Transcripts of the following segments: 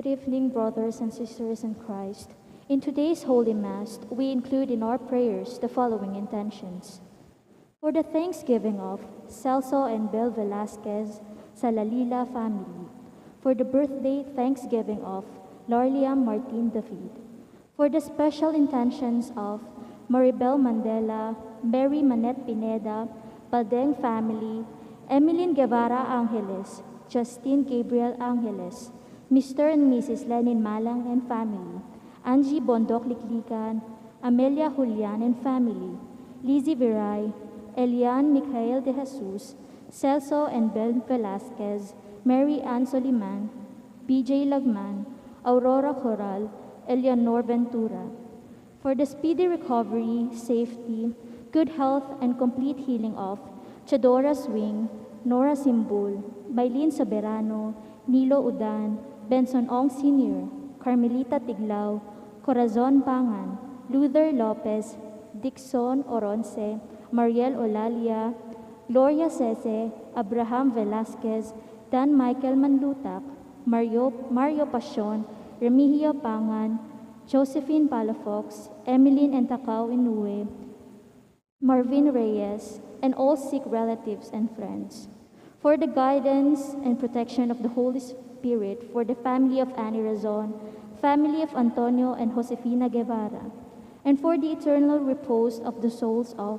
Good evening, brothers and sisters in Christ. In today's Holy Mass, we include in our prayers the following intentions. For the thanksgiving of 𝘗𝘳𝘦𝘢𝘴𝘩 and Bel Velasquez sa Lalila family. For the birthday thanksgiving of Lorliam Martin David. For the special intentions of Maribel Mandela, Mary Manette Pineda, Baldeng family, Emeline Guevara Angeles, Justine Gabriel Angeles, Mr. and Mrs. Lenin Malang and family, Angie Bondok Liklikan, Amelia Julian and family, Lizzie Viray, Elian Michael de Jesus, 𝘗𝘳𝘦𝘢𝘴𝘩 and Bel Velasquez, Mary Ann Soliman, BJ Lagman, Aurora Coral, Eleanor Ventura. For the speedy recovery, safety, good health, and complete healing of Chadora Swing, Nora Simbul, Bailin Soberano, Nilo Udan, Benson Ong Sr., Carmelita Tiglao, Corazon Pangan, Luther Lopez, Dixon Oronce, Mariel Olalia, Gloria Cese, Abraham Velasquez, Dan Michael Manlutak, Mario Pasion, Remigio Pangan, Josephine Palafox, Emeline Entacao Inue, Marvin Reyes, and all sick relatives and friends. For the guidance and protection of the Holy Spirit, for the family of Annie Razon, family of Antonio and Josefina Guevara, and for the eternal repose of the souls of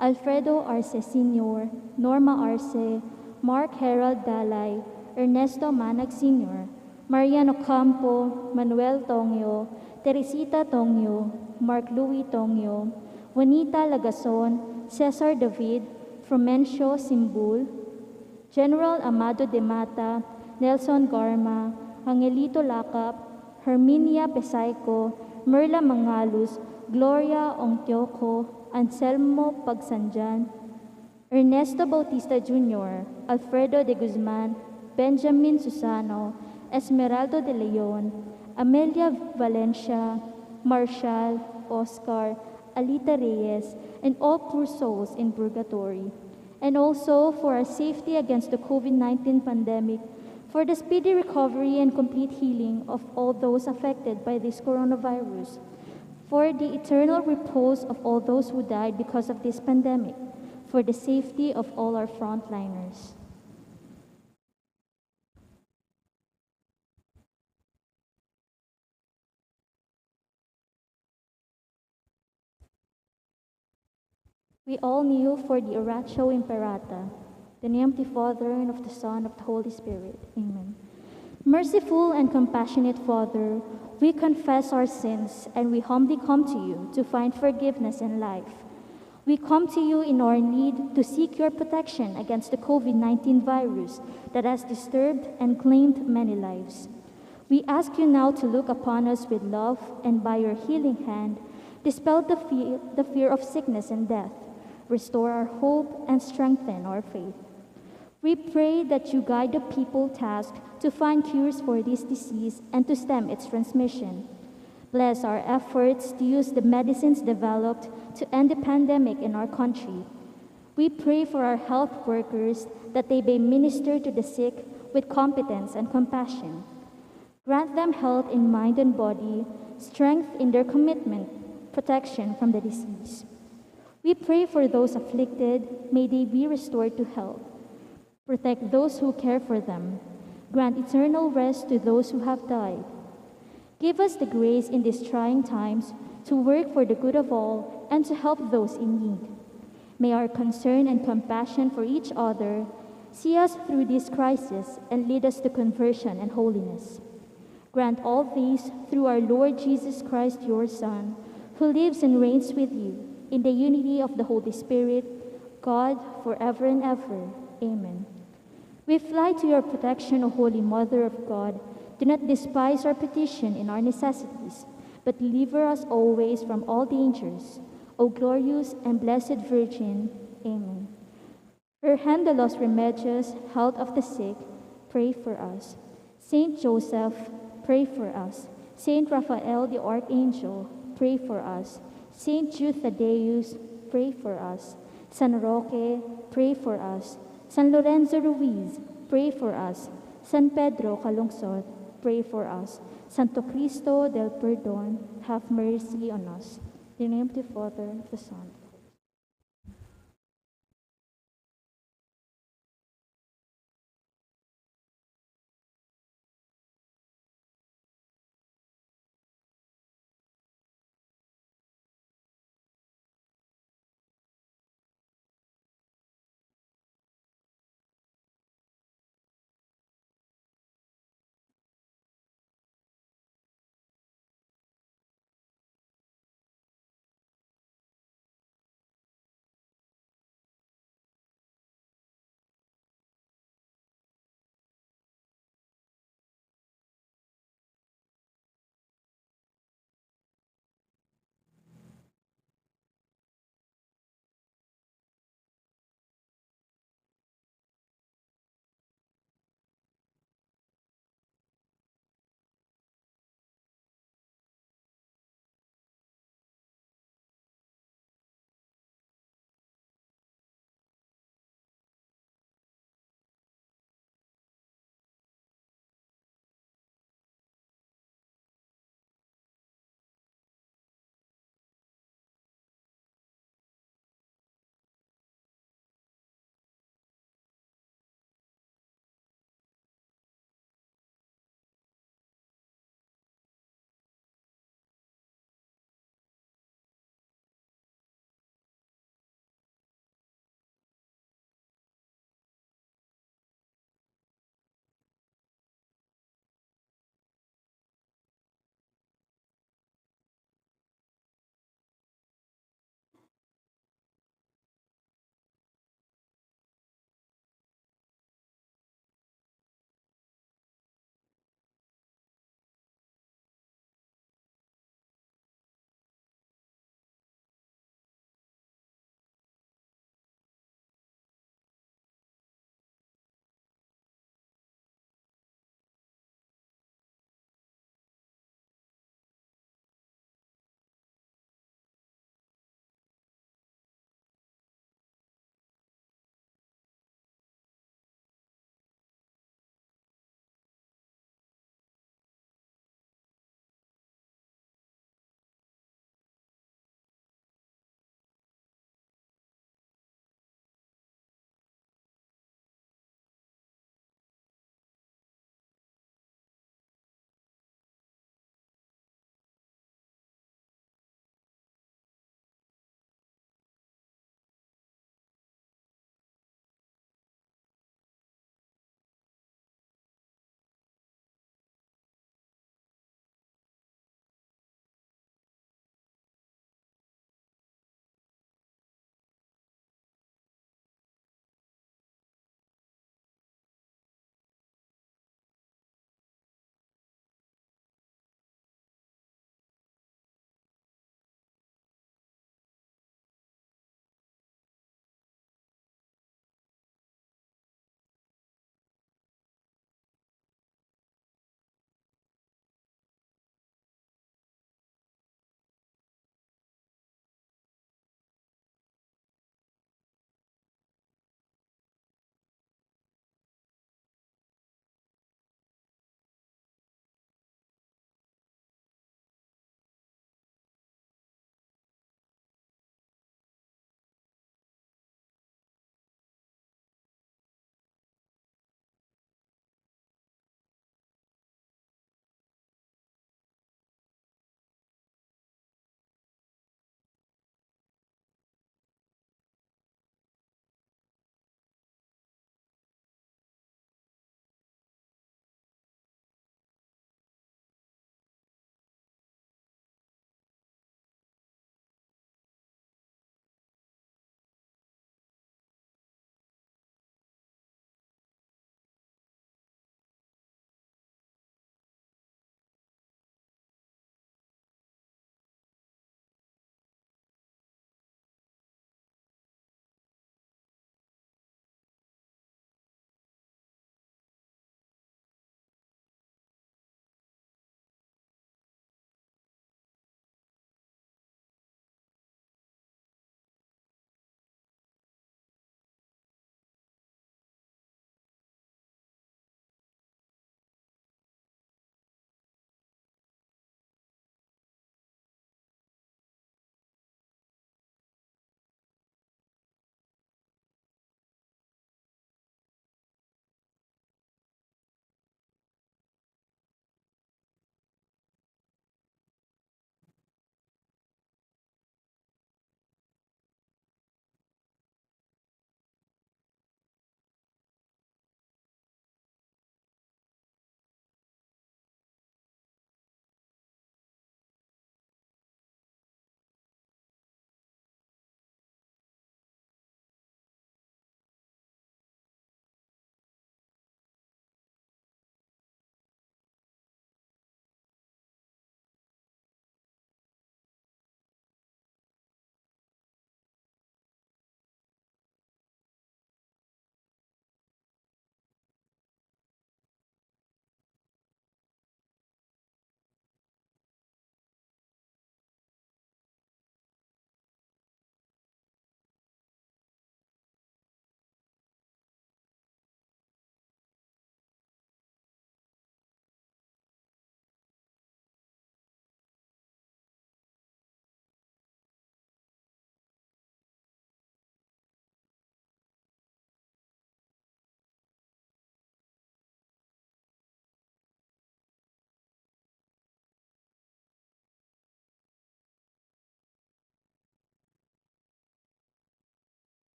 Alfredo Arce Sr., Norma Arce, Mark Harold Dalay, Ernesto Manag Sr., Mariano Campo, Manuel Tongyo, Teresita Tongyo, Mark Louis Tongyo, Juanita Lagason, Cesar David, Frumencio Simbul, General Amado de Mata, Nelson Garma, Angelito Lacap, Herminia Pesayco, Merla Mangalus, Gloria Ongtioco, Anselmo Pagsanjan, Ernesto Bautista Jr., Alfredo de Guzman, Benjamin Susano, Esmeraldo de Leon, Amelia Valencia, Marshall, Oscar, Alita Reyes, and all poor souls in purgatory. And also for our safety against the COVID-19 pandemic, for the speedy recovery and complete healing of all those affected by this coronavirus, for the eternal repose of all those who died because of this pandemic, for the safety of all our frontliners. We all kneel for the Oratio Imperata, the name of the Father, and of the Son, and of the Holy Spirit. Amen. Merciful and compassionate Father, we confess our sins and we humbly come to you to find forgiveness and life. We come to you in our need to seek your protection against the COVID-19 virus that has disturbed and claimed many lives. We ask you now to look upon us with love and by your healing hand, dispel the fear of sickness and death, restore our hope, and strengthen our faith. We pray that you guide the people tasked to find cures for this disease and to stem its transmission. Bless our efforts to use the medicines developed to end the pandemic in our country. We pray for our health workers that they may minister to the sick with competence and compassion. Grant them health in mind and body, strength in their commitment, protection from the disease. We pray for those afflicted, may they be restored to health. Protect those who care for them. Grant eternal rest to those who have died. Give us the grace in these trying times to work for the good of all and to help those in need. May our concern and compassion for each other see us through this crisis and lead us to conversion and holiness. Grant all these through our Lord Jesus Christ, your Son, who lives and reigns with you in the unity of the Holy Spirit, God, forever and ever. Amen. We fly to your protection, O Holy Mother of God. Do not despise our petition in our necessities, but deliver us always from all dangers. O glorious and blessed Virgin. Amen. Virgen de los Remedios, health of the sick, pray for us. Saint Joseph, pray for us. Saint Raphael the Archangel, pray for us. Saint Jude Thaddeus, pray for us. San Roque, pray for us. San Lorenzo Ruiz, pray for us. San Pedro Calungsod, pray for us. Santo Cristo del Perdón, have mercy on us. In the name of the Father, of the Son,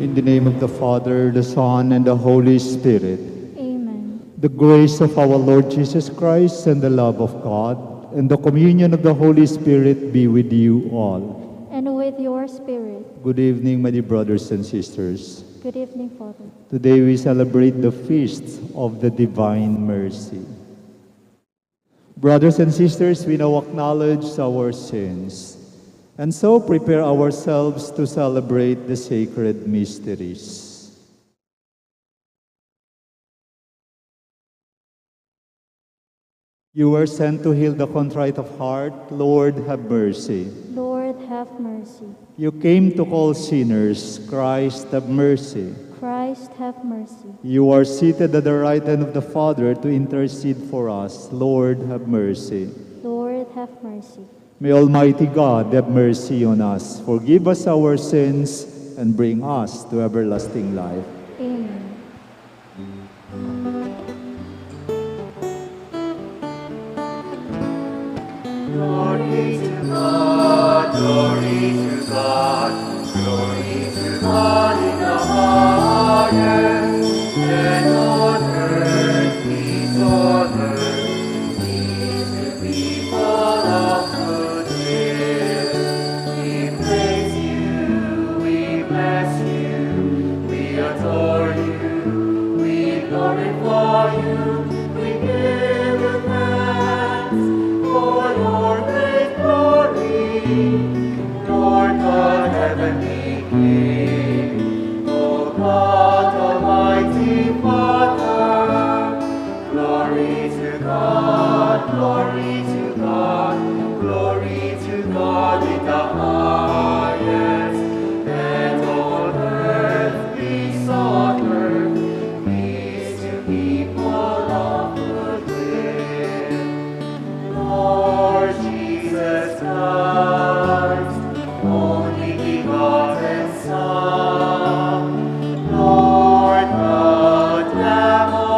In the name of the Father, the Son, and the Holy Spirit. Amen. The grace of our Lord Jesus Christ and the love of God and the communion of the Holy Spirit be with you all. And with your spirit. Good evening, my dear brothers and sisters. Good evening, Father. Today we celebrate the feast of the Divine Mercy. Brothers and sisters, we now acknowledge our sins, and so prepare ourselves to celebrate the sacred mysteries. You were sent to heal the contrite of heart. Lord, have mercy. Lord, have mercy. You came to call sinners. Christ, have mercy. Christ, have mercy. You are seated at the right hand of the Father to intercede for us. Lord, have mercy. Lord, have mercy. May Almighty God have mercy on us, forgive us our sins, and bring us to everlasting life. Amen. Glory to God, glory to God, glory to God in the highest, and on earth peace on earth, peace to people of good will. We praise you, we bless you, we adore you, we glorify you, we give you thanks for your great glory.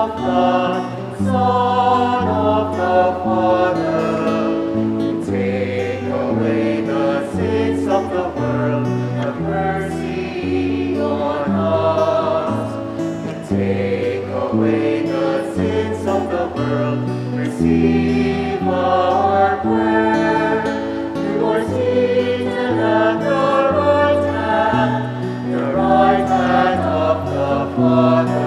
of God, Son of the Father, you take away the sins of the world, have mercy on us. You take away the sins of the world, receive our prayer. You are seated at the right hand of the Father.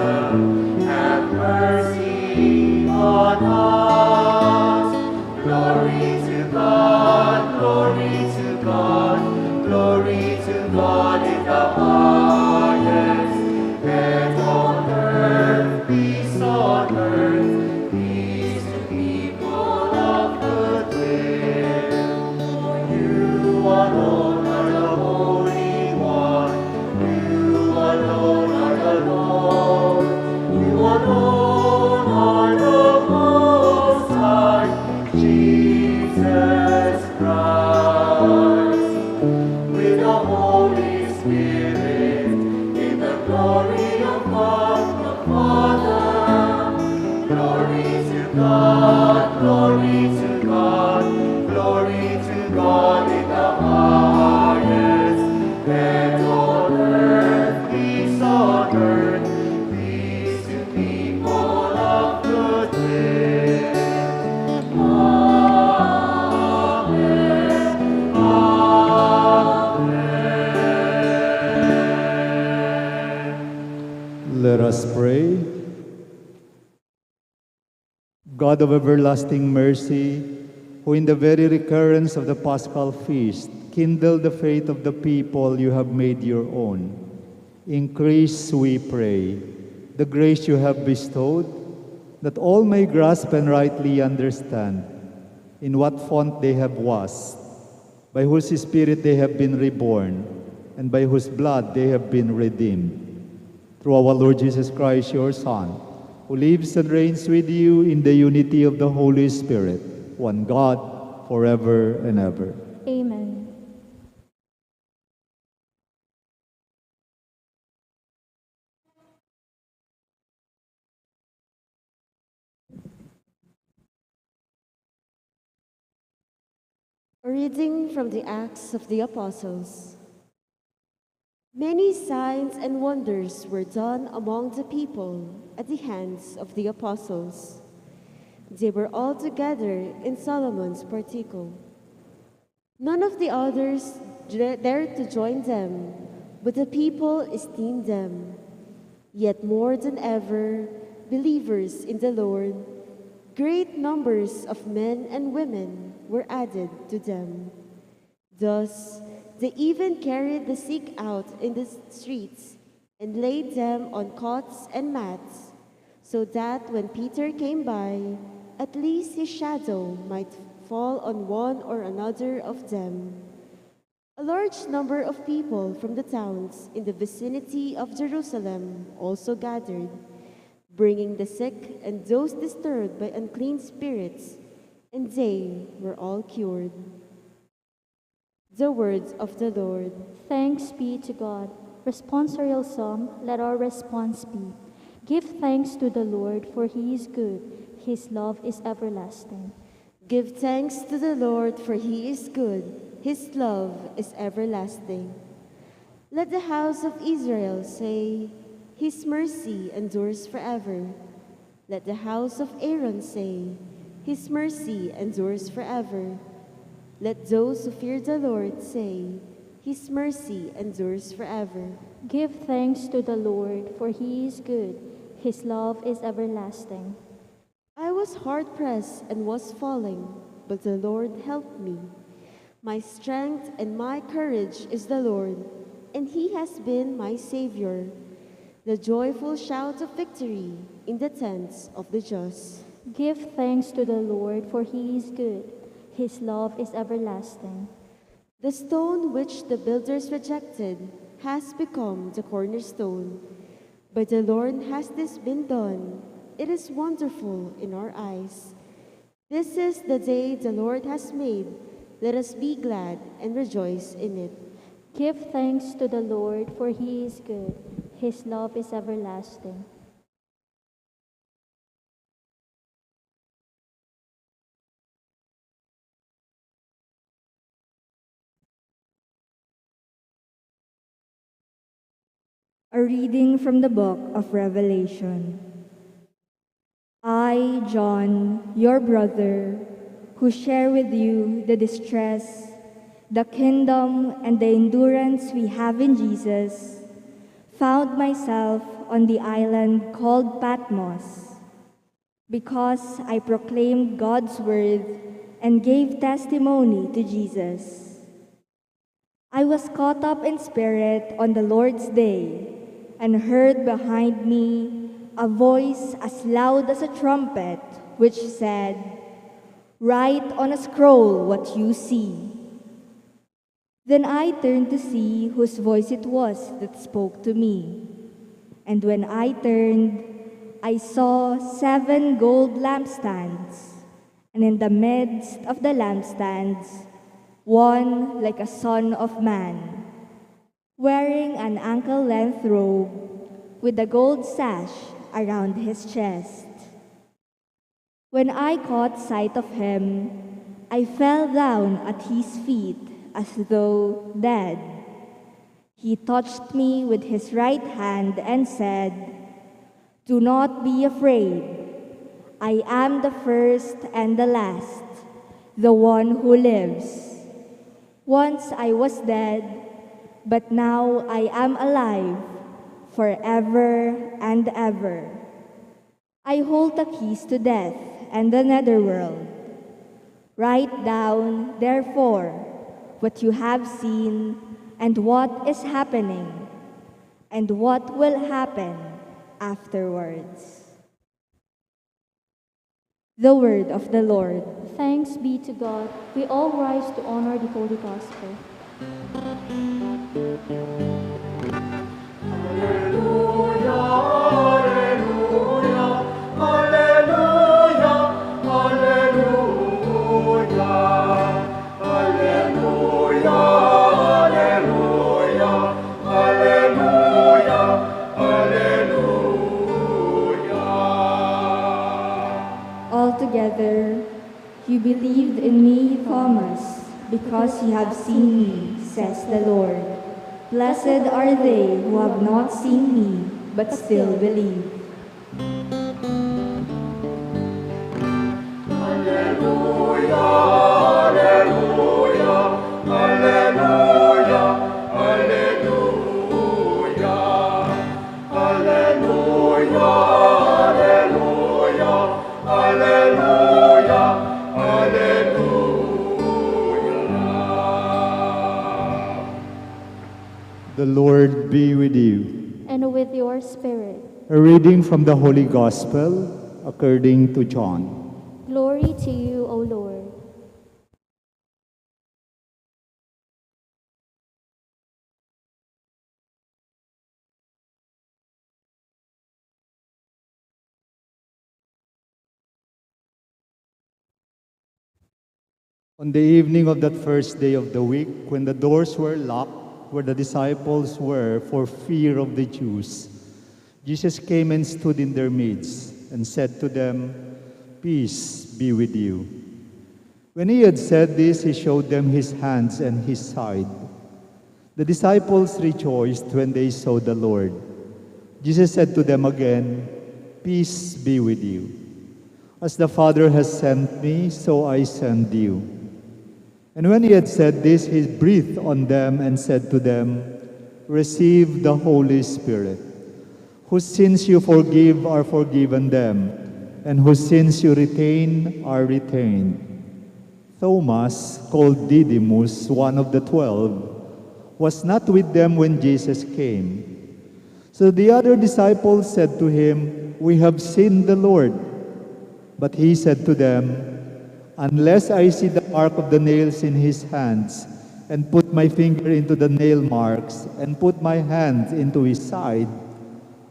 Have mercy on us. Glory to God, glory to God, glory to God in the highest. And on earth, peace on earth, peace to people of good will. For you alone are the Holy One. You alone are the Lord. You alone are the Most High, Jesus Christ. With the Holy Spirit, in the glory of God the Father. Glory to God, glory to God, glory to God in the highest. And on earth, peace on earth, peace to people of good will. Amen. Amen. Let us pray. God of everlasting mercy, who in the very recurrence of the Paschal feast kindled the faith of the people you have made your own, increase, we pray, the grace you have bestowed, that all may grasp and rightly understand in what font they have washed, by whose Spirit they have been reborn, and by whose blood they have been redeemed. Through our Lord Jesus Christ, your Son, who lives and reigns with you in the unity of the Holy Spirit, one God, forever and ever. Amen. A reading from the Acts of the Apostles. Many signs and wonders were done among the people at the hands of the apostles. They were all together in Solomon's portico. None of the others dared to join them, but the people esteemed them. Yet more than ever, believers in the Lord, great numbers of men and women were added to them. Thus, they even carried the sick out in the streets and laid them on cots and mats, so that when Peter came by, at least his shadow might fall on one or another of them. A large number of people from the towns in the vicinity of Jerusalem also gathered, bringing the sick and those disturbed by unclean spirits, and they were all cured. The words of the Lord. Thanks be to God. Responsorial Psalm, let our response be. Give thanks to the Lord, for he is good. His love is everlasting. Give thanks to the Lord, for he is good. His love is everlasting. Let the house of Israel say, his mercy endures forever. Let the house of Aaron say, his mercy endures forever. Let those who fear the Lord say, his mercy endures forever. Give thanks to the Lord, for he is good. His love is everlasting. I was hard-pressed and was falling, but the Lord helped me. My strength and my courage is the Lord, and he has been my Savior. The joyful shout of victory in the tents of the just. Give thanks to the Lord, for he is good. His love is everlasting. The stone which the builders rejected has become the cornerstone. By the Lord has this been done. It is wonderful in our eyes. This is the day the Lord has made. Let us be glad and rejoice in it. Give thanks to the Lord, for he is good. His love is everlasting. A reading from the book of Revelation. I, John, your brother, who share with you the distress, the kingdom, and the endurance we have in Jesus, found myself on the island called Patmos, because I proclaimed God's word and gave testimony to Jesus. I was caught up in spirit on the Lord's day and heard behind me a voice as loud as a trumpet, which said, "Write on a scroll what you see." Then I turned to see whose voice it was that spoke to me. And when I turned, I saw 7 gold lampstands, and in the midst of the lampstands, one like a son of man, wearing an ankle-length robe with a gold sash around his chest. When I caught sight of him, I fell down at his feet as though dead. He touched me with his right hand and said, "Do not be afraid. I am the first and the last, the one who lives. Once I was dead, but now I am alive forever and ever. I hold the keys to death and the netherworld. Write down, therefore, what you have seen and what is happening and what will happen afterwards." The word of the Lord. Thanks be to God. We all rise to honor the Holy Gospel. Altogether, you believed in me, Thomas, because you have seen me, says the Lord. Blessed are they who have not seen me, but still believe. The Lord be with you. And with your spirit. A reading from the Holy Gospel according to John. Glory to you, O Lord. On the evening of that first day of the week, when the doors were locked where the disciples were for fear of the Jews, Jesus came and stood in their midst and said to them, "Peace be with you." When he had said this, he showed them his hands and his side. The disciples rejoiced when they saw the Lord. Jesus said to them again, "Peace be with you. As the Father has sent me, so I send you." And when he had said this, he breathed on them and said to them, "Receive the Holy Spirit. Whose sins you forgive are forgiven them, and whose sins you retain are retained." Thomas, called Didymus, one of the 12, was not with them when Jesus came. So the other disciples said to him, "We have seen the Lord." But he said to them, "Unless I see the mark of the nails in his hands, and put my finger into the nail marks, and put my hand into his side,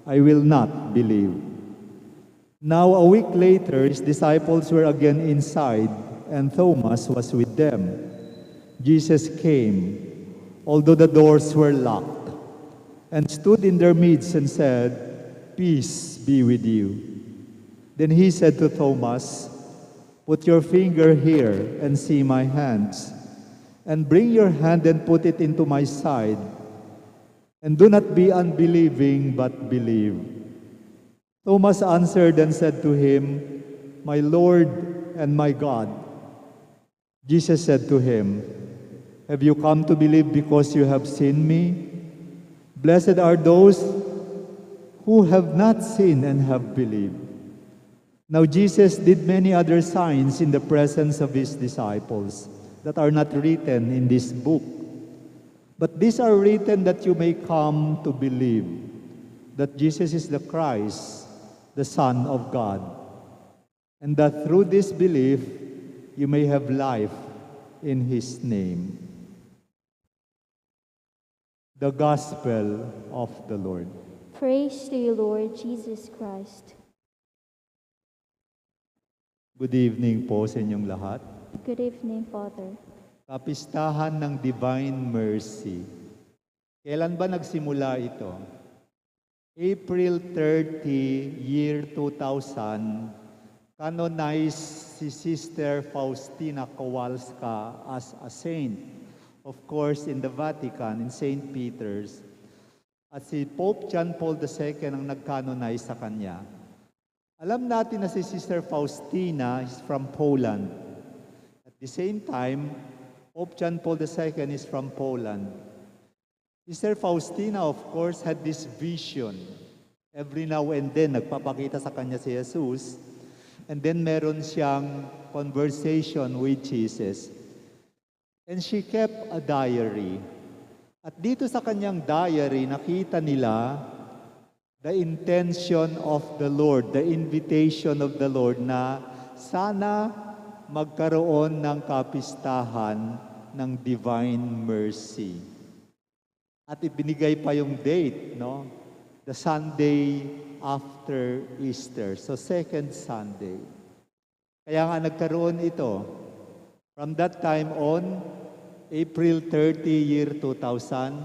I will not believe." Now a week later, his disciples were again inside, and Thomas was with them. Jesus came, although the doors were locked, and stood in their midst and said, "Peace be with you." Then he said to Thomas, "Put your finger here and see my hands, and bring your hand and put it into my side. And do not be unbelieving, but believe. Thomas answered and said to him, My Lord and my God. Jesus said to him, Have you come to believe because you have seen me? Blessed are those who have not seen and have believed. Now Jesus did many other signs in the presence of his disciples that are not written in this book. But these are written that you may come to believe that Jesus is the Christ, the Son of God, and that through this belief you may have life in his name. The Gospel of the Lord. Praise to you, Lord Jesus Christ. Good evening po sa inyong lahat. Good evening, Father. Kapistahan ng Divine Mercy. Kailan ba nagsimula ito? April 30, year 2000, canonized si Sister Faustina Kowalska as a saint. Of course, in the Vatican, in St. Peter's. At si Pope John Paul II ang nag-canonize sa kanya. Alam natin na si Sister Faustina is from Poland. At the same time, Pope John Paul II is from Poland. Sister Faustina, of course, had this vision. Every now and then, nagpapakita sa kanya si Jesus. And then meron siyang conversation with Jesus. And she kept a diary. At dito sa kanyang diary, nakita nila the intention of the Lord, the invitation of the Lord na sana magkaroon ng kapistahan ng Divine Mercy. At ibinigay pa yung date, no? The Sunday after Easter. So second Sunday. Kaya nga nagkaroon ito. From that time on, April 30, year 2000,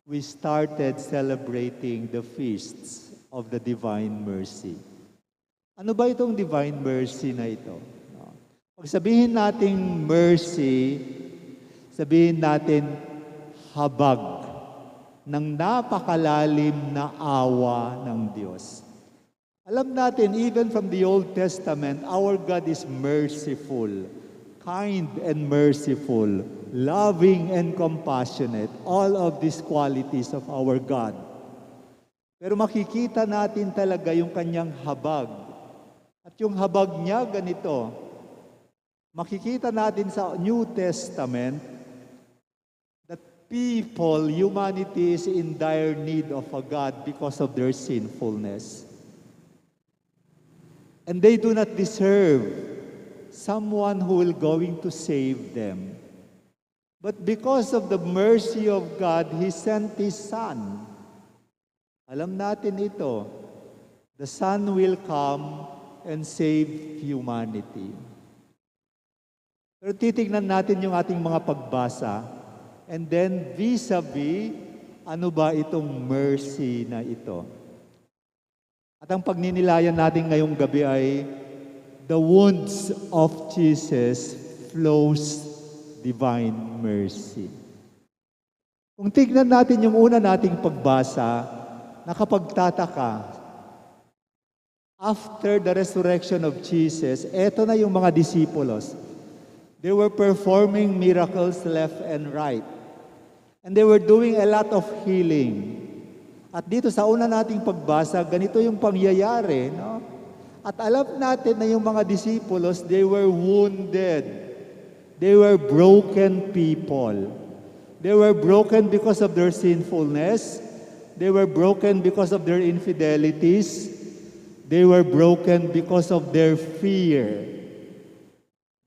we started celebrating the feasts of the Divine Mercy. Ano ba itong Divine Mercy na ito? Pag sabihin nating mercy, sabihin natin habag ng napakalalim na awa ng Diyos. Alam natin, even from the Old Testament, our God is merciful, kind and merciful, loving and compassionate, all of these qualities of our God. Pero makikita natin talaga yung kanyang habag. At yung habag niya ganito, makikita natin sa New Testament that people, humanity is in dire need of a God because of their sinfulness. And they do not deserve someone who will going to save them. But because of the mercy of God, He sent His Son. Alam natin ito. The Son will come and save humanity. Pero titignan natin yung ating mga pagbasa. And then vis-a-vis, ano ba itong mercy na ito? At ang pagninilayan natin ngayong gabi ay the wounds of Jesus flows divine mercy. Kung tignan natin yung una nating pagbasa, nakapagtataka. After the resurrection of Jesus, eto na yung mga disipulos. They were performing miracles left and right. And they were doing a lot of healing. At dito sa una nating pagbasa, ganito yung pangyayari, no? At alam natin na yung mga disipulos, they were wounded. They were broken people. They were broken because of their sinfulness. They were broken because of their infidelities. They were broken because of their fear.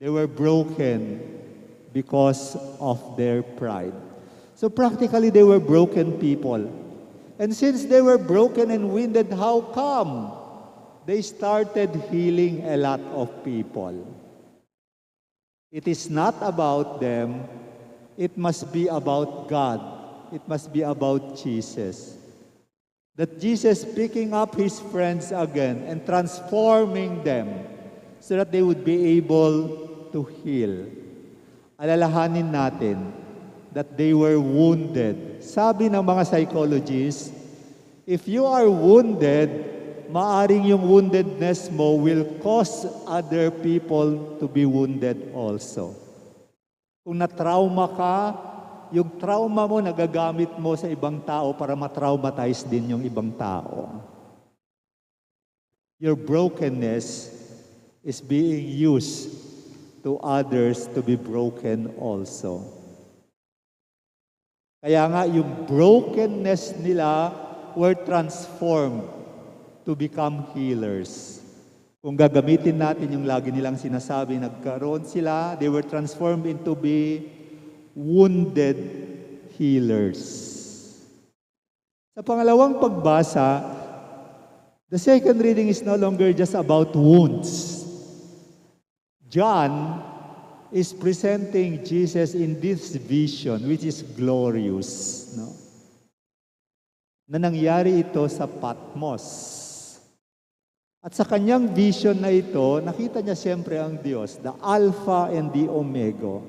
They were broken because of their pride. So practically, they were broken people. And since they were broken and wounded, how come they started healing a lot of people? It is not about them. It must be about God. It must be about Jesus. That Jesus picking up His friends again and transforming them so that they would be able to heal. Alalahanin natin, that they were wounded. Sabi ng mga psychologists, if you are wounded, maaring yung woundedness mo will cause other people to be wounded also. Kung na-trauma ka, yung trauma mo nagagamit mo sa ibang tao para ma-traumatize din yung ibang tao. Your brokenness is being used to others to be broken also. Kaya nga yung brokenness nila were transformed to become healers. Kung gagamitin natin yung lagi nilang sinasabi, nagkaroon sila, they were transformed into be wounded healers. Sa pangalawang pagbasa, the second reading is no longer just about wounds. John is presenting Jesus in this vision, which is glorious, no? Na nangyari ito sa Patmos. At sa kanyang vision na ito, nakita niya siyempre ang Diyos, the Alpha and the Omega.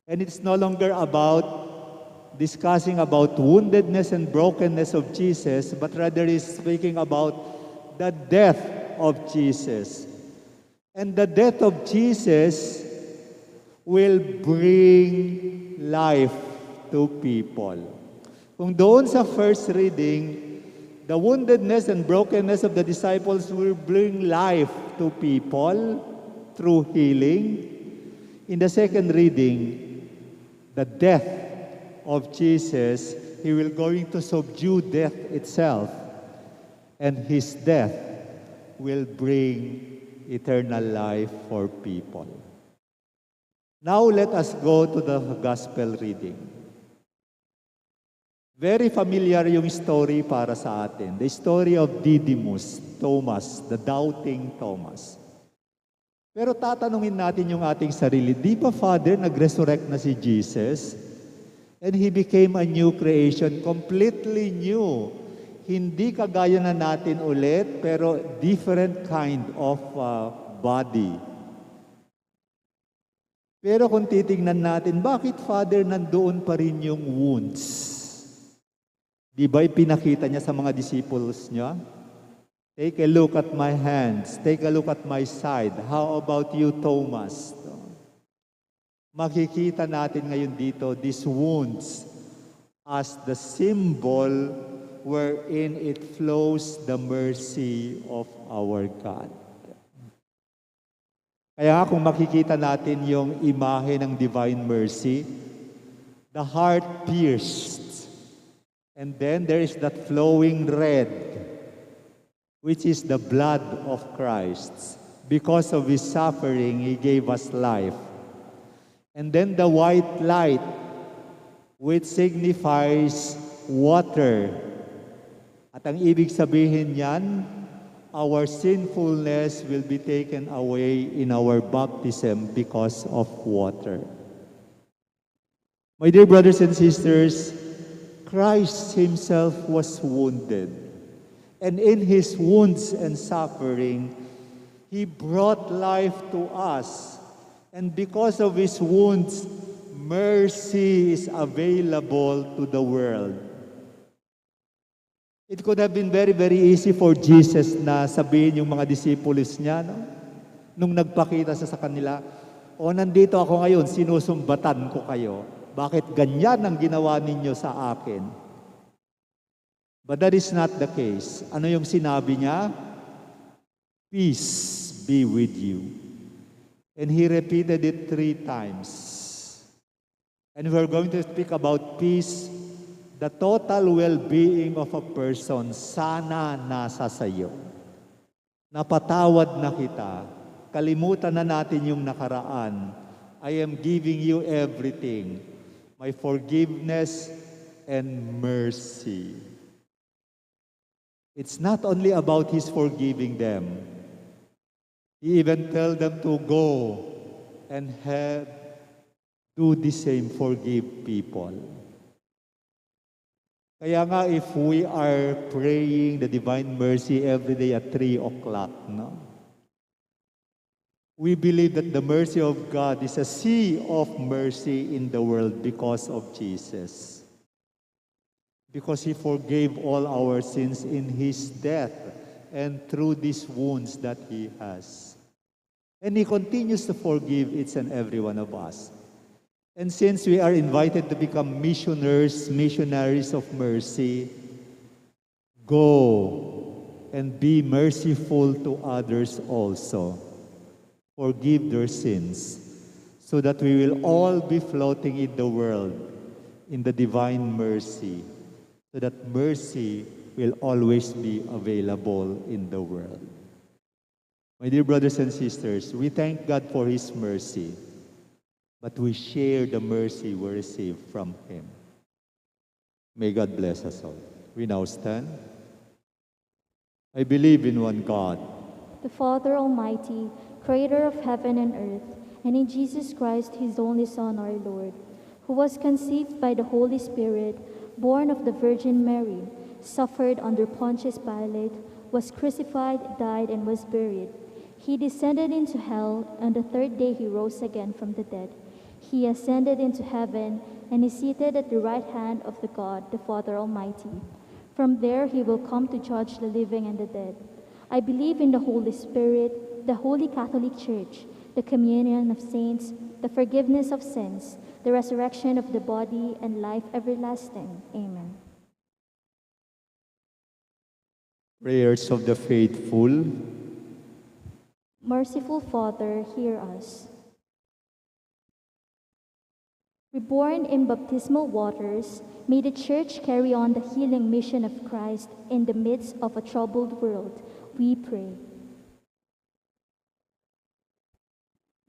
And it's no longer about discussing about woundedness and brokenness of Jesus, but rather is speaking about the death of Jesus. And the death of Jesus will bring life to people. Kung doon sa first reading, the woundedness and brokenness of the disciples will bring life to people through healing. In the second reading, the death of Jesus, He will going to subdue death itself, and His death will bring eternal life for people. Now let us go to the gospel reading. Very familiar yung story para sa atin. The story of Didymus, Thomas, the doubting Thomas. Pero tatanungin natin yung ating sarili, di ba, Father, nag-resurrect na si Jesus? And He became a new creation, completely new. Hindi kagaya na natin ulit, pero different kind of body. Pero kung titingnan natin, bakit, Father, nandoon pa rin yung wounds? Di ba ipinakita niya sa mga disciples niya? Take a look at my hands. Take a look at my side. How about you, Thomas? Makikita natin ngayon dito, these wounds as the symbol wherein it flows the mercy of our God. Kaya kung makikita natin yung imahe ng divine mercy, the heart pierced. And then there is that flowing red, which is the blood of Christ. Because of His suffering, He gave us life. And then the white light, which signifies water. At ang ibig sabihin niyan, our sinfulness will be taken away in our baptism because of water. My dear brothers and sisters, Christ Himself was wounded. And in His wounds and suffering, He brought life to us. And because of His wounds, mercy is available to the world. It could have been very, very easy for Jesus na sabihin yung mga disciples niya, no? Nung nagpakita sa kanila, o nandito ako ngayon, sinusumbatan ko kayo. Bakit ganyan ang ginawa ninyo sa akin? But that is not the case. Ano yung sinabi niya? Peace be with you. And He repeated it 3 times. And we're going to speak about peace, the total well-being of a person, sana nasa sayo. Napatawad na kita. Kalimutan na natin yung nakaraan. I am giving you everything. My forgiveness and mercy. It's not only about His forgiving them. He even tell them to go and do the same, forgive people. Kaya nga, if we are praying the divine mercy every day at 3 o'clock, no? We believe that the mercy of God is a sea of mercy in the world because of Jesus. Because He forgave all our sins in His death and through these wounds that He has. And He continues to forgive each and every one of us. And since we are invited to become missionaries of mercy, go and be merciful to others also. Forgive their sins, so that we will all be floating in the world in the divine mercy, so that mercy will always be available in the world. My dear brothers and sisters, we thank God for His mercy, but we share the mercy we receive from Him. May God bless us all. We now stand. I believe in one God, the Father Almighty, creator of heaven and earth, and in Jesus Christ, His only Son, our Lord, who was conceived by the Holy Spirit, born of the Virgin Mary, suffered under Pontius Pilate, was crucified, died, and was buried. He descended into hell, and the third day He rose again from the dead. He ascended into heaven, and is seated at the right hand of the God, the Father Almighty. From there He will come to judge the living and the dead. I believe in the Holy Spirit, the Holy Catholic Church, the communion of saints, the forgiveness of sins, the resurrection of the body, and life everlasting. Amen. prayers of the faithful. Merciful Father, hear us. Reborn in baptismal waters, may the Church carry on the healing mission of Christ in the midst of a troubled world, we pray.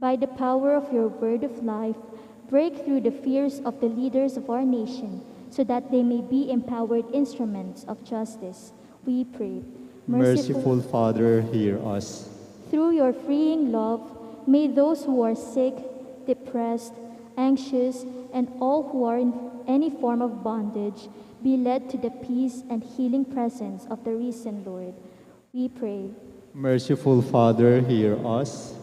By the power of your word of life, break through the fears of the leaders of our nation, so that they may be empowered instruments of justice, we pray. Merciful Father, hear us. Through your freeing love, may those who are sick, depressed, anxious, and all who are in any form of bondage be led to the peace and healing presence of the risen Lord, we pray. Merciful Father, hear us.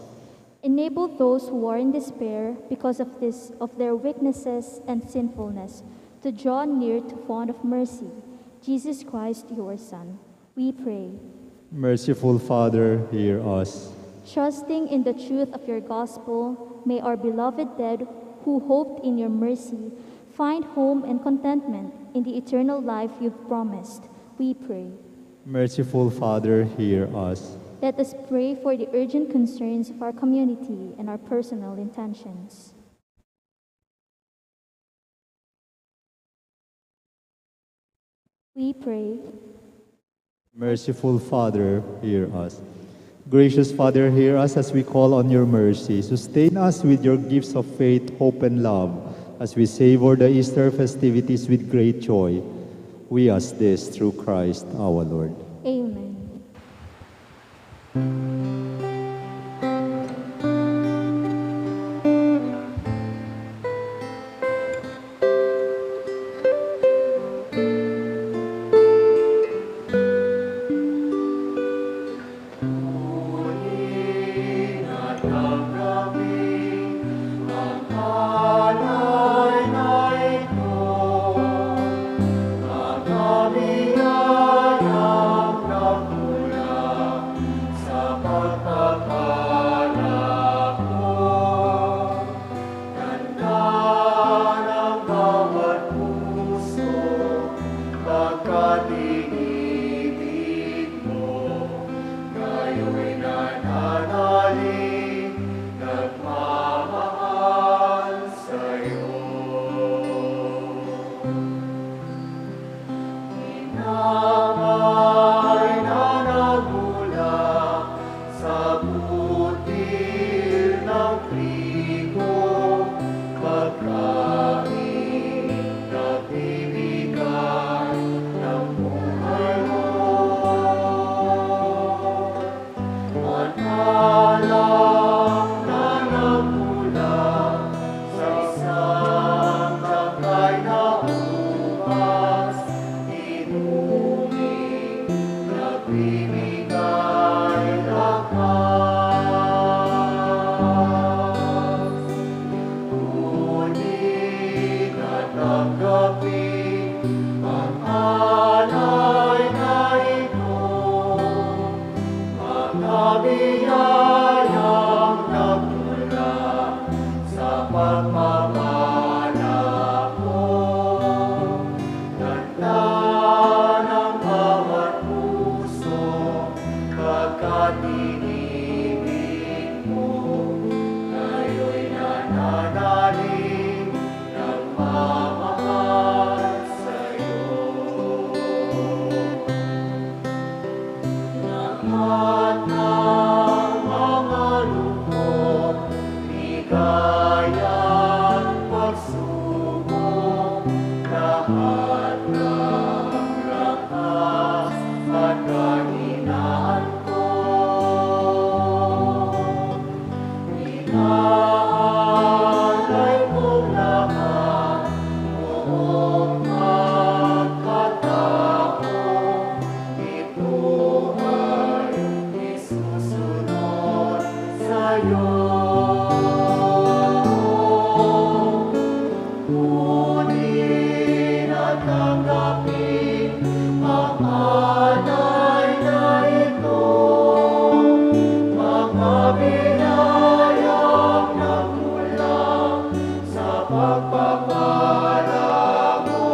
Enable those who are in despair because of their weaknesses and sinfulness to draw near to font of mercy, Jesus Christ, your Son, we pray. Merciful Father, hear us. Trusting in the truth of your gospel, may our beloved dead who hoped in your mercy find home and contentment in the eternal life you've promised, we pray. Merciful Father, hear us. Let us pray for the urgent concerns of our community and our personal intentions. We pray. Merciful Father, hear us. Gracious Father, hear us as we call on your mercy. Sustain us with your gifts of faith, hope, and love as we savor the Easter festivities with great joy. We ask this through Christ our Lord. Amen. biyayang nagmula sa pagmamala mo. Ganda ng bawat puso pagkat inibig mo. Ngayon'y nananalig nagmamahal sa'yo. Lahat ng mga lungkot, ligayang pagsubok, lahat ng lakas at kahinaan ko. Inaalay kong lahat, buong pagkatao, ito ay isusunod sa'yo. Kunin at tanggapin ang alay na ito, mga biyayang nagmula sa pagpapala mo.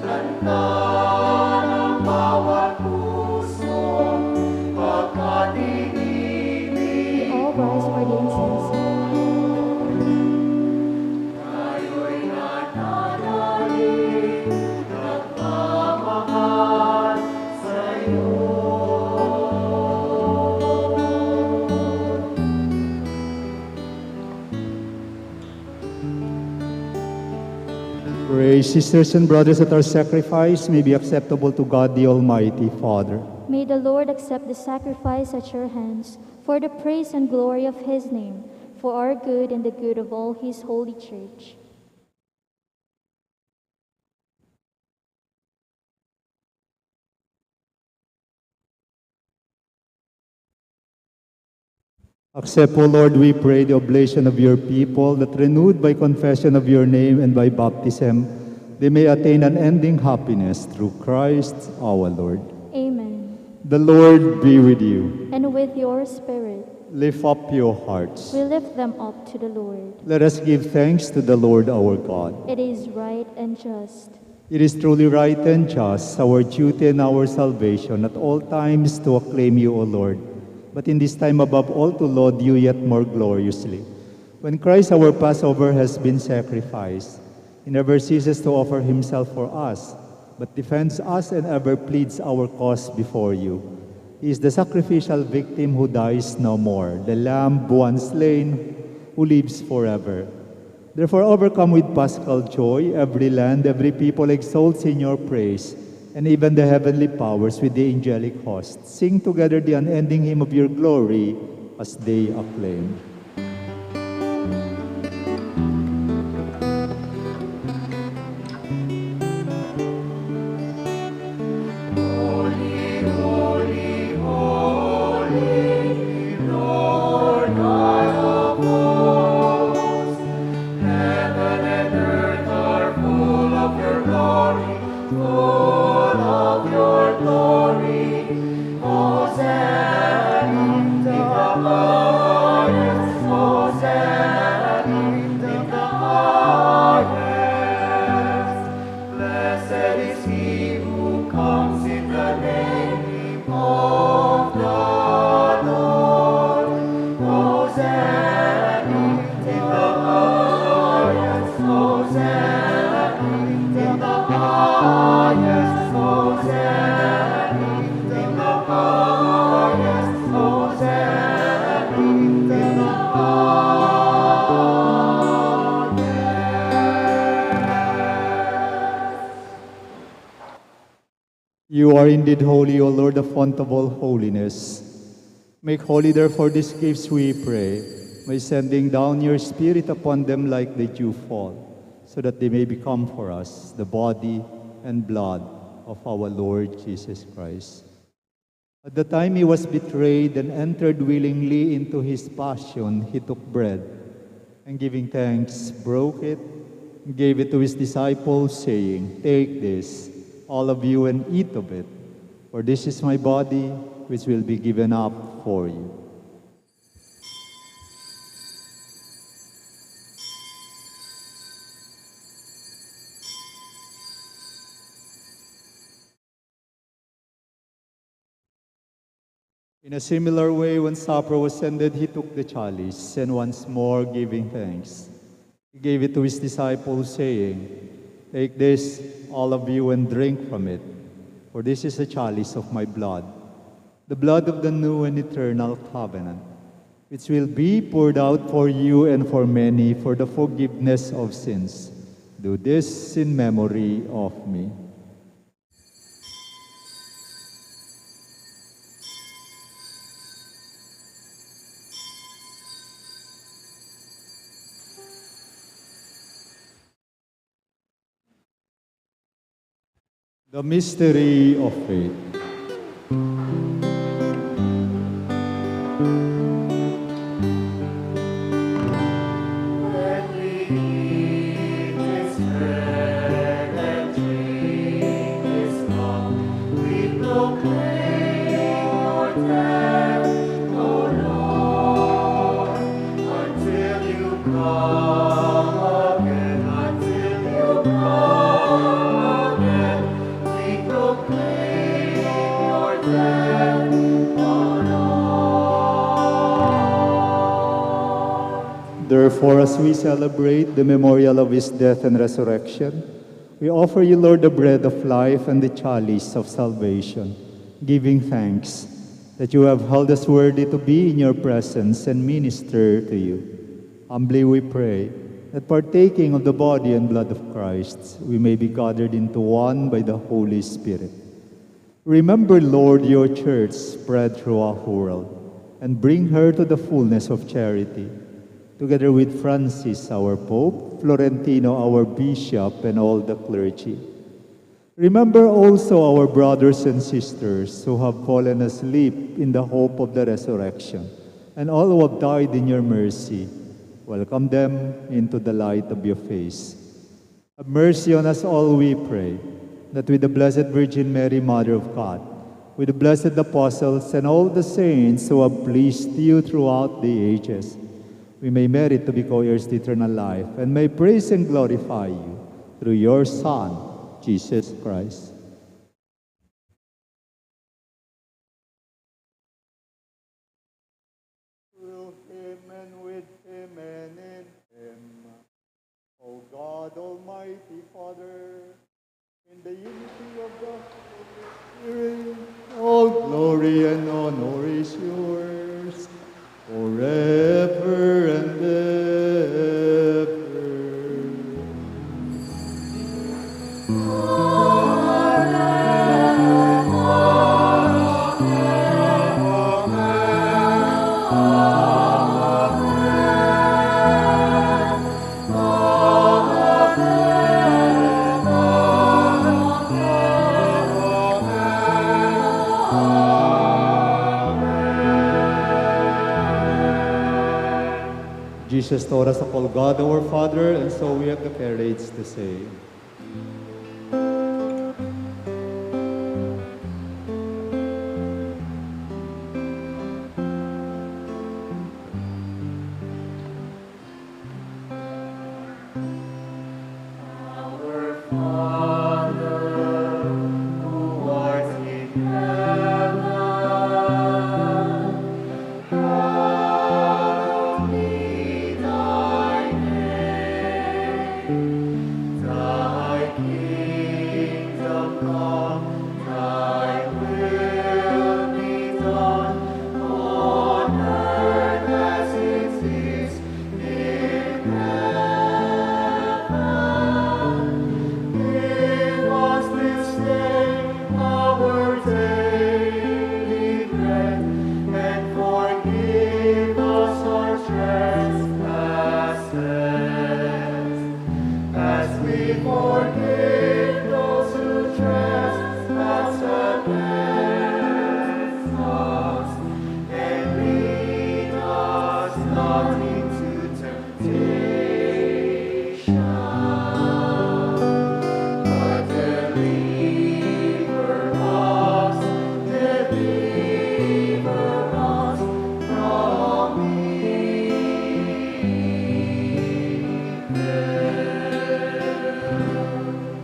Ganda ng bawat puso pagkat inibig All rise for the incense. tayo'y nananalig nagmamahal sa'yo. Pray, sisters and brothers, that our sacrifice may be acceptable to God the Almighty Father. May the Lord accept the sacrifice at your hands for the praise and glory of his name, for our good and the good of all his holy church. Accept, O Lord, we pray, the oblation of your people, that renewed by confession of your name and by baptism, they may attain unending happiness through Christ our Lord. Amen. The Lord be with you. And with your spirit, Lift up your hearts. we lift them up to the Lord. Let us give thanks to the Lord our God. It is right and just. It is truly right and just, our duty and our salvation, at all times to acclaim you, O Lord, but in this time above all to laud you yet more gloriously. When Christ our Passover has been sacrificed, he never ceases to offer himself for us, but defends us and ever pleads our cause before you. He is the sacrificial victim who dies no more, the Lamb once slain, who lives forever. Therefore, overcome with paschal joy, every land, every people exalts in your praise, and even the heavenly powers with the angelic host sing together the unending hymn of your glory as they acclaim. Holy, holy, holy, Lord God of hosts. Heaven and earth are full of your glory, full of your glory. Hosanna in the highest, Hosanna in the highest. Blessed is he who comes in the name of the Lord. Hosanna in the highest, Hosanna in the highest, Hosanna in the highest, Hosanna in the highest. You are indeed holy, O Lord, the font of all holiness. Make holy, therefore, these gifts, we pray, by sending down your Spirit upon them like the dew fall, so that they may become for us the body and blood of our Lord Jesus Christ. At the time he was betrayed and entered willingly into his passion, he took bread, and giving thanks, broke it, and gave it to his disciples, saying, "Take this, all of you, and eat of it, for this is my body, which will be given up for you. In a similar way, when supper was ended, he took the chalice, and once more giving thanks, he gave it to his disciples, saying, "Take this, all of you, and drink from it, for this is the chalice of my blood, the blood of the new and eternal covenant, which will be poured out for you and for many for the forgiveness of sins. Do this in memory of me." The mystery of faith. When we eat this bread and drink this cup, we proclaim your death, O Lord, until you come again, until you come again. We proclaim your death, O Lord. Therefore, as we celebrate the memorial of his death and resurrection, we offer you, Lord, the bread of life and the chalice of salvation, giving thanks that you have held us worthy to be in your presence and minister to you. Humbly we pray that partaking of the body and blood of Christ, we may be gathered into one by the Holy Spirit. Remember, Lord, your church spread throughout the world, and bring her to the fullness of charity, together with Francis, our Pope, Florentino, our Bishop, and all the clergy. Remember also our brothers and sisters who have fallen asleep in the hope of the resurrection, and all who have died in your mercy. Welcome them into the light of your face. Have mercy on us all, we pray, that with the Blessed Virgin Mary, Mother of God, with the blessed apostles and all the saints who have pleased you throughout the ages, we may merit to be co-heirs to eternal life, and may praise and glorify you through your Son, Jesus Christ. Through him and with him and in him, O God, Almighty Father, in the unity of the Holy Spirit, all glory and honor is yours, forever and ever. Jesus taught us to call God our Father, and so we have the courage to say, Our Father, who art in heaven, hallowed be thy name. Thy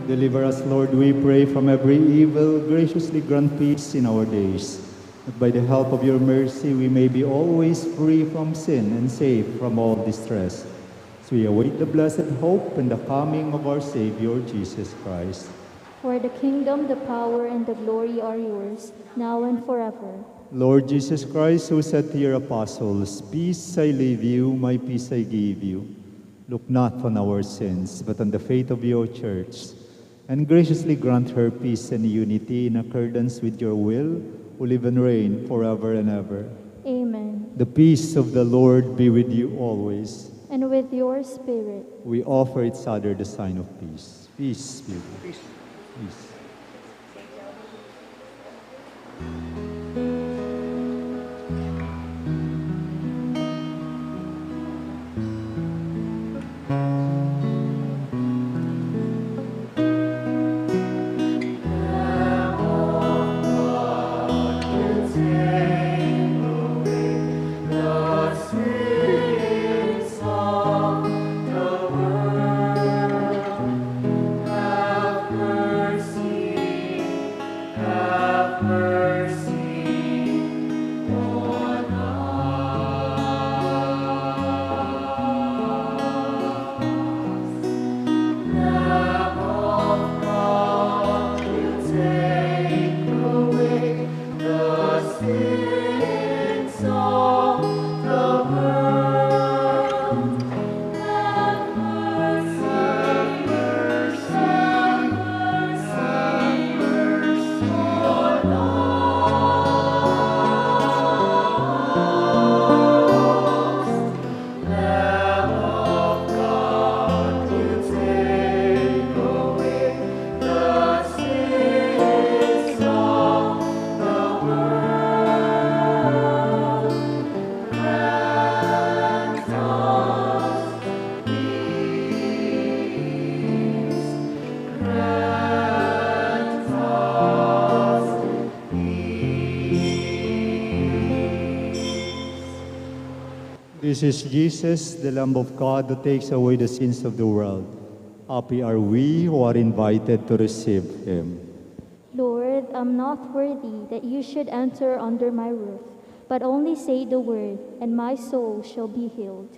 Deliver us, Lord, we pray, from every evil. Graciously grant peace in our days, that by the help of your mercy we may be always free from sin and safe from all distress. As we await the blessed hope and the coming of our Savior, Jesus Christ. For the kingdom, the power, and the glory are yours, now and forever. Lord Jesus Christ, who said to your apostles, "Peace I leave you, my peace I give you," look not on our sins, but on the faith of your church, and graciously grant her peace and unity in accordance with your will, who live and reign forever and ever. Amen. The peace of the Lord be with you always. And with your spirit. We offer each other the sign of peace. Peace be with you. Peace. This is Jesus, the Lamb of God, who takes away the sins of the world. Happy are we who are invited to receive him. Lord, I'm not worthy that you should enter under my roof, but only say the word, and my soul shall be healed.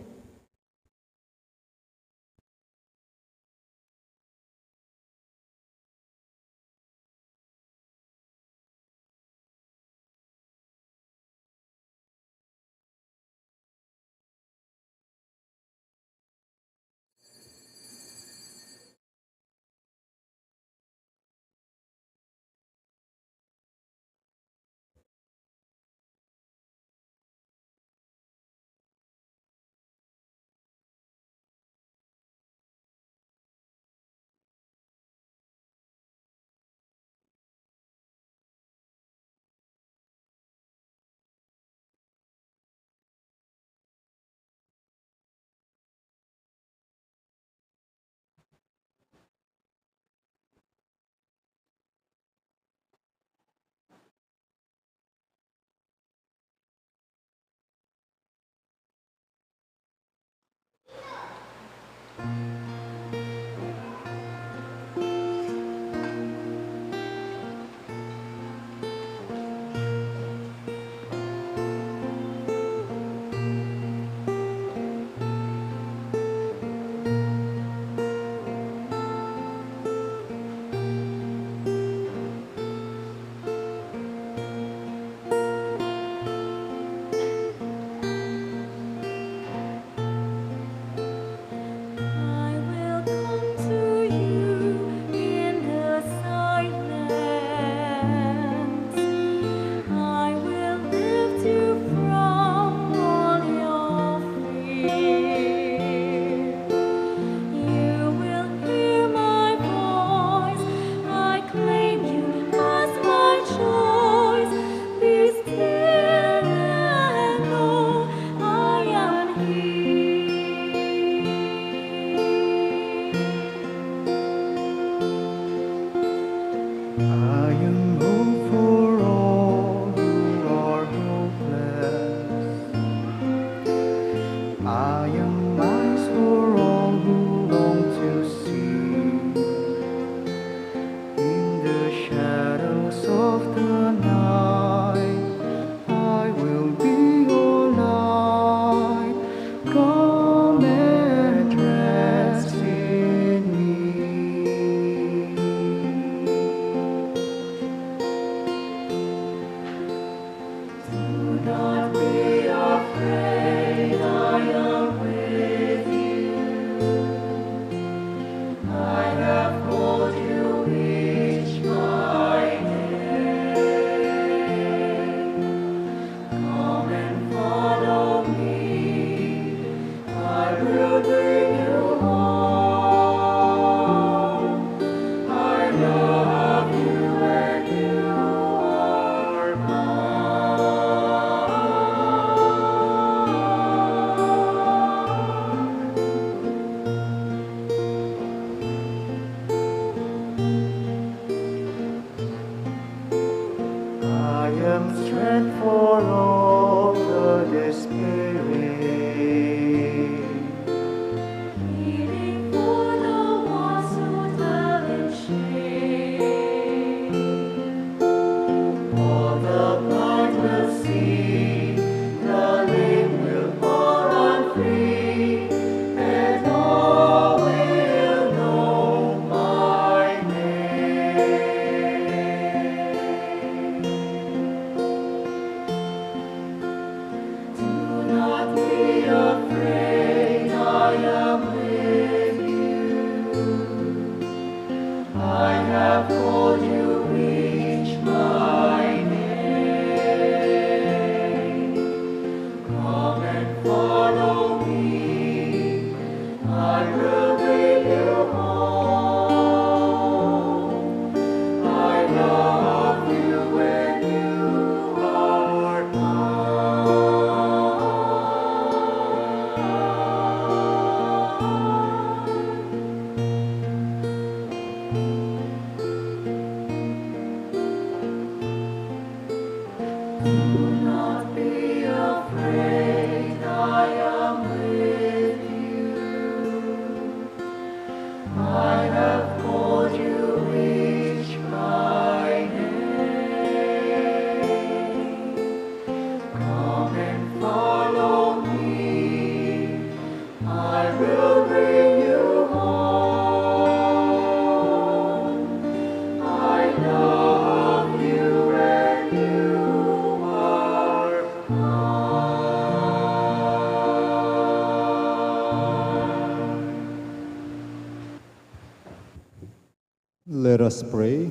Let us pray.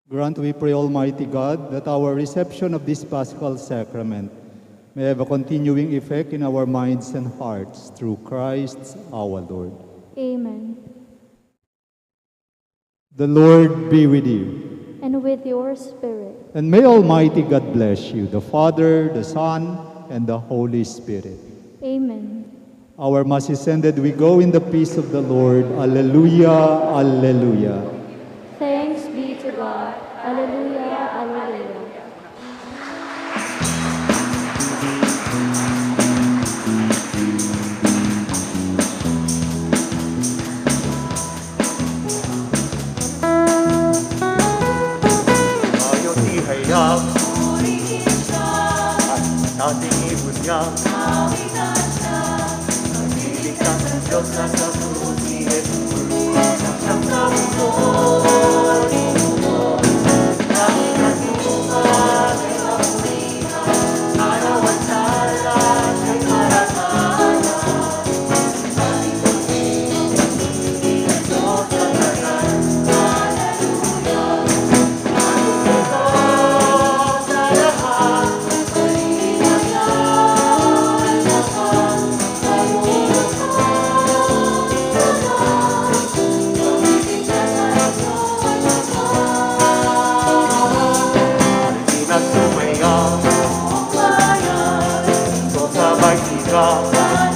Grant, we pray, Almighty God, that our reception of this Paschal Sacrament may have a continuing effect in our minds and hearts through Christ our Lord. Amen. The Lord be with you. And with your spirit. And may Almighty God bless you, the Father, the Son, and the Holy Spirit. Amen. Our Mass is ended. We go in the peace of the Lord. Alleluia, alleluia. Thanks be to God. Alleluia, alleluia. Tayo tihayag at ating ibunyag. Nagbiligtas ng Diyos na sa krus ni Jesus. Siyang sa mundo, nanging kasukan ay kapulihan. Araw at sala siya'y marangalan. Ating pag-ibig, hindi ng Diyos sa tanan. Alleluia. Ang puso sa lahat, kaligayahan naman. Nagsumaya, ito sa bahay ka.